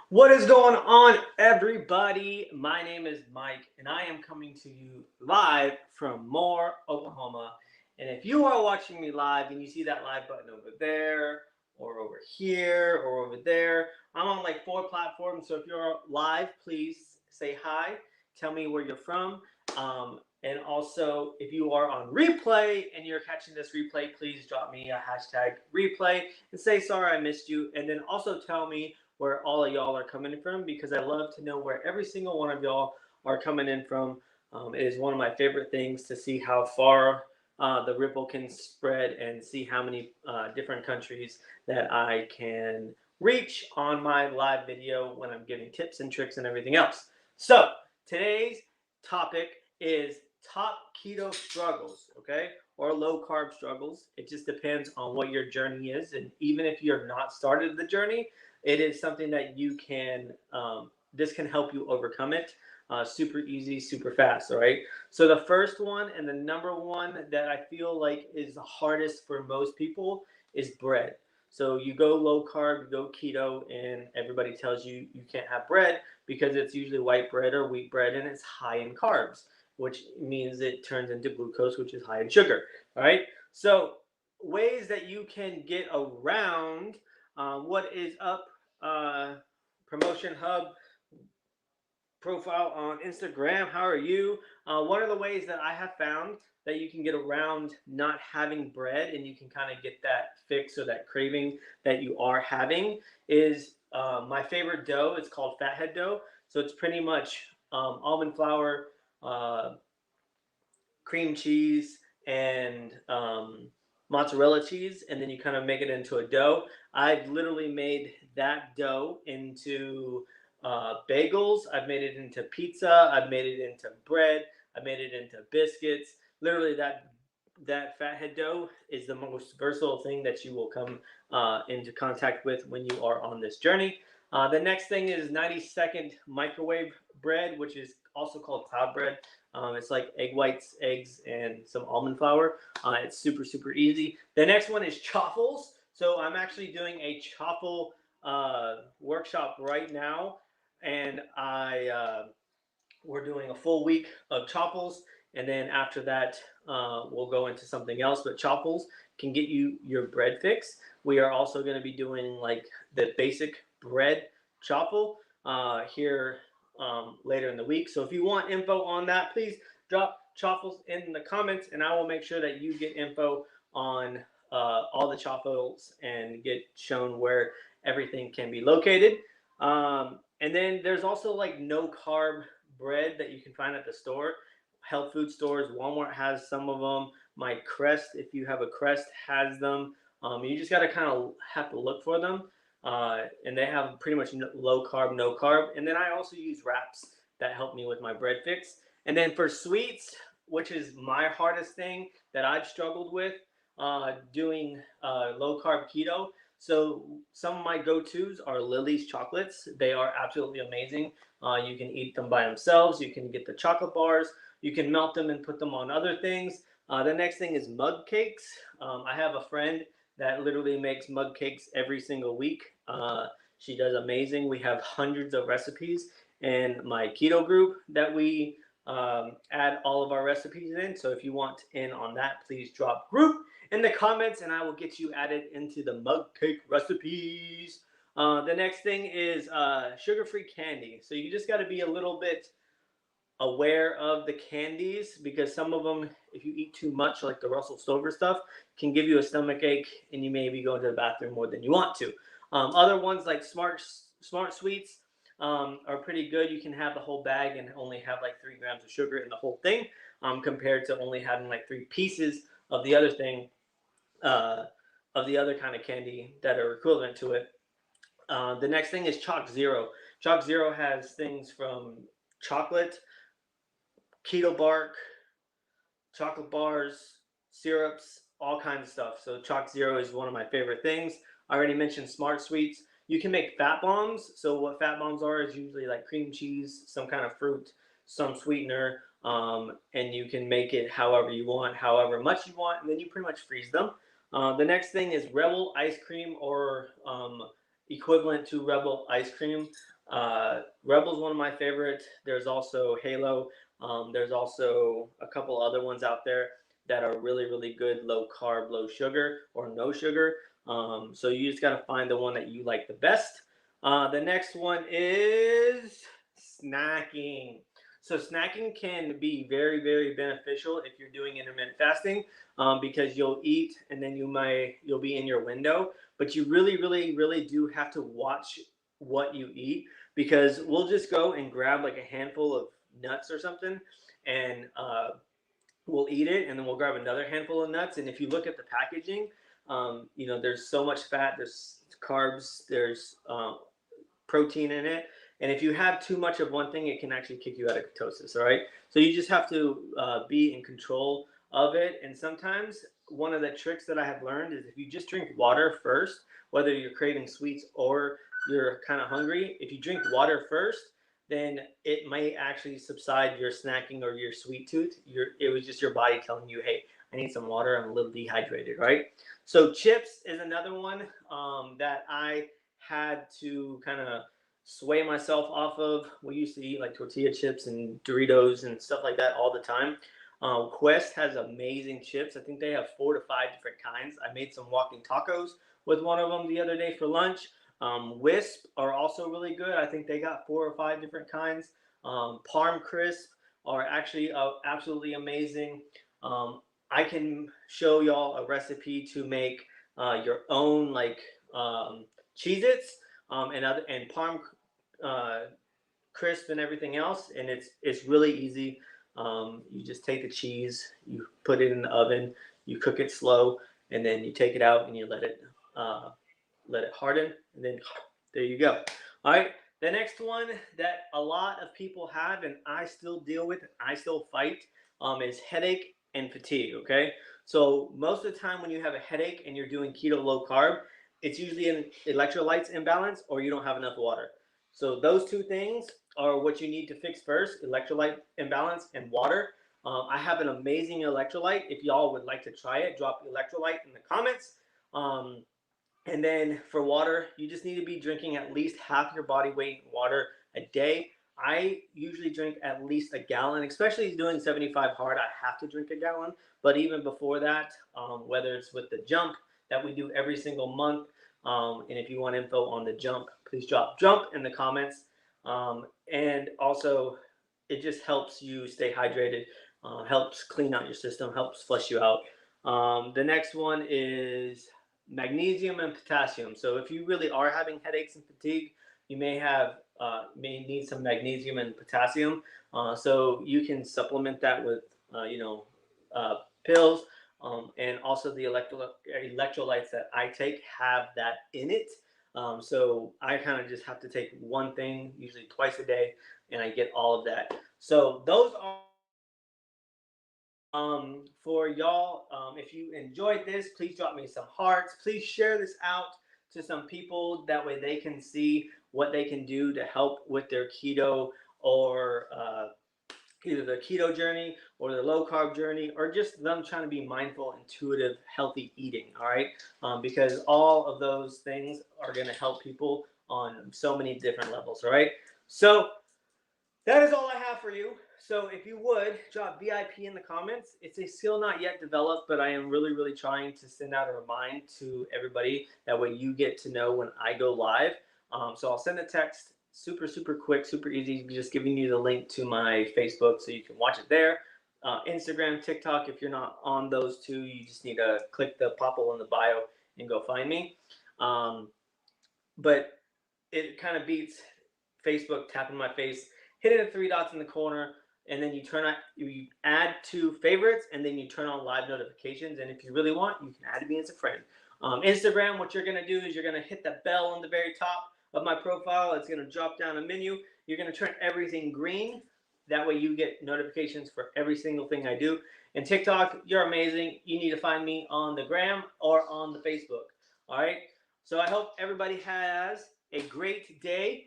What is going on, everybody? My name is Mike, and I am coming to you live from Moore, Oklahoma. And if you are watching me live and you see that live button over there, or over here, or over there, I'm on like 4 platforms. So if you're live, please say hi. Tell me where you're from. And also, if you are on replay and you're catching this replay, please drop me a hashtag replay and say sorry I missed you. And then also tell me where all of y'all are coming from, because I love to know where every single one of y'all are coming in from. It is one of my favorite things to see how far the ripple can spread and see how many different countries that I can reach on my live video when I'm giving tips and tricks and everything else. So today's topic is top keto struggles, okay? Or low carb struggles. It just depends on what your journey is. And even if you're not started the journey, it is something that you can, this can help you overcome it. Super easy, super fast, all right? So the first one and the number one that I feel like is the hardest for most people is bread. So you go low carb, you go keto, and everybody tells you you can't have bread because it's usually white bread or wheat bread and it's high in carbs, which means it turns into glucose, which is high in sugar, all right? So ways that you can get around what is up, Promotion Hub profile on Instagram. How are you? One of the ways that I have found that you can get around not having bread and you can kind of get that fix or that craving that you are having is my favorite dough. It's called fathead dough. So it's pretty much almond flour, uh, cream cheese, and mozzarella cheese, and then you kind of make it into a dough. I've literally made that dough into bagels. I've made it into pizza. I've made it into bread. I've made it into biscuits. Literally, that fathead dough is the most versatile thing that you will come into contact with when you are on this journey. The next thing is 90-second microwave bread, which is also called cloud bread. It's like egg whites, eggs, and some almond flour. It's super, super easy. The next one is Truffles. So I'm actually doing a truffle workshop right now, and we're doing a full week of Truffles, and then after that, we'll go into something else. But Truffles can get you your bread fix. We are also going to be doing like the basic bread truffle here later in the week. So if you want info on that, please drop Truffles in the comments, and I will make sure that you get info on all the Truffles and get shown where everything can be located. And then there's also like no carb bread that you can find at the store. Health food stores, Walmart has some of them. My Crest, if you have a Crest, has them. You just got to kind of have to look for them. And they have pretty much low carb, no carb. And then I also use wraps that help me with my bread fix. And then for sweets, which is my hardest thing that I've struggled with doing low carb keto. So some of my go-tos are Lily's chocolates. They are absolutely amazing. You can eat them by themselves. You can get the chocolate bars. You can melt them and put them on other things. The next thing is mug cakes. I have a friend that literally makes mug cakes every single week. She does amazing. We have hundreds of recipes in my keto group that we add all of our recipes in. So if you want in on that, please drop group in the comments and I will get you added into the mug cake recipes. The next thing is sugar-free candy. So you just got to be a little bit aware of the candies, because some of them, if you eat too much, like the Russell Stover stuff, can give you a stomach ache and you may be going to the bathroom more than you want to. Other ones like Smart Sweets are pretty good. You can have the whole bag and only have like 3 grams of sugar in the whole thing, compared to only having like 3 pieces of the other thing, of the other kind of candy that are equivalent to it. The next thing is Chalk Zero. Chalk Zero has things from chocolate, keto bark, chocolate bars, syrups, all kinds of stuff. So Chalk Zero is one of my favorite things. I already mentioned Smart Sweets. You can make fat bombs. So what fat bombs are is usually like cream cheese, some kind of fruit, some sweetener, and you can make it however you want, however much you want, and then you pretty much freeze them. The next thing is Rebel ice cream, or equivalent to Rebel ice cream. Rebel's one of my favorite. There's also Halo. There's also a couple other ones out there that are really, really good, low carb, low sugar, or no sugar. So you just got to find the one that you like the best. The next one is snacking. So snacking can be very, very beneficial if you're doing intermittent fasting, because you'll eat and then you'll be in your window, but you really, really, really do have to watch what you eat, because we'll just go and grab like a handful of nuts or something, and we'll eat it, and then we'll grab another handful of nuts. And if you look at the packaging, there's so much fat, there's carbs, there's protein in it. And if you have too much of one thing, it can actually kick you out of ketosis. All right. So you just have to be in control of it. And sometimes one of the tricks that I have learned is if you just drink water first, whether you're craving sweets or you're kind of hungry, if you drink water first, then it might actually subside your snacking or your sweet tooth. It was just your body telling you, hey, I need some water. I'm a little dehydrated, right? So chips is another one that I had to kind of sway myself off of. We used to eat like tortilla chips and Doritos and stuff like that all the time. Quest has amazing chips. I think they have 4 to 5 different kinds. I made some walking tacos with one of them the other day for lunch. Wisp are also really good. I think they got 4 or 5 different kinds. Parm crisp are actually absolutely amazing. I can show y'all a recipe to make your own like Cheez-Its and Parm crisp and everything else, and it's really easy. You just take the cheese, you put it in the oven, you cook it slow, and then you take it out and you let it harden, and then there you go. All right. The next one that a lot of people have, and I still deal with, and I still fight, is headache and fatigue. Okay. So most of the time when you have a headache and you're doing keto low carb, it's usually an electrolytes imbalance or you don't have enough water. So those two things are what you need to fix first: electrolyte imbalance and water. I have an amazing electrolyte. If y'all would like to try it, drop electrolyte in the comments. Um, and then for water, you just need to be drinking at least half your body weight in water a day. I usually drink at least a gallon, especially doing 75 hard. I have to drink a gallon. But even before that, whether it's with the jump that we do every single month, and if you want info on the jump, please drop jump in the comments. And also, it just helps you stay hydrated, helps clean out your system, helps flush you out. The next one is magnesium and potassium. So if you really are having headaches and fatigue, you may need some magnesium and potassium. So you can supplement that with pills, and also the electrolytes that I take have that in it. So I kind of just have to take one thing, usually twice a day, and I get all of that. So those are for y'all. If you enjoyed this, please drop me some hearts. Please share this out to some people. That way they can see what they can do to help with their keto, or either their keto journey or their low carb journey, or just them trying to be mindful, intuitive, healthy eating. All right. Because all of those things are going to help people on so many different levels. All right. So that is all I have for you. So if you would, drop VIP in the comments. It's a skill not yet developed, but I am really, really trying to send out a reminder to everybody. That way you get to know when I go live. So I'll send a text, super, super quick, super easy, just giving you the link to my Facebook so you can watch it there. Instagram, TikTok, if you're not on those two, you just need to click the popple in the bio and go find me. But it kind of beats Facebook tapping my face, hitting the 3 dots in the corner, and then you add to favorites, and then you turn on live notifications. And if you really want, you can add me as a friend. Instagram, what you're going to do is you're going to hit the bell on the very top of my profile. It's going to drop down a menu. You're going to turn everything green. That way you get notifications for every single thing I do. And TikTok, you're amazing. You need to find me on the gram or on the Facebook. All right. So I hope everybody has a great day.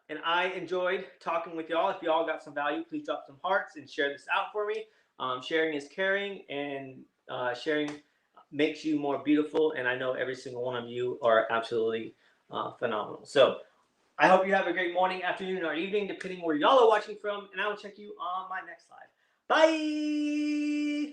And I enjoyed talking with y'all. If y'all got some value, please drop some hearts and share this out for me. Sharing is caring, and sharing makes you more beautiful. And I know every single one of you are absolutely phenomenal. So I hope you have a great morning, afternoon, or evening, depending where y'all are watching from, and I will check you on my next live. Bye!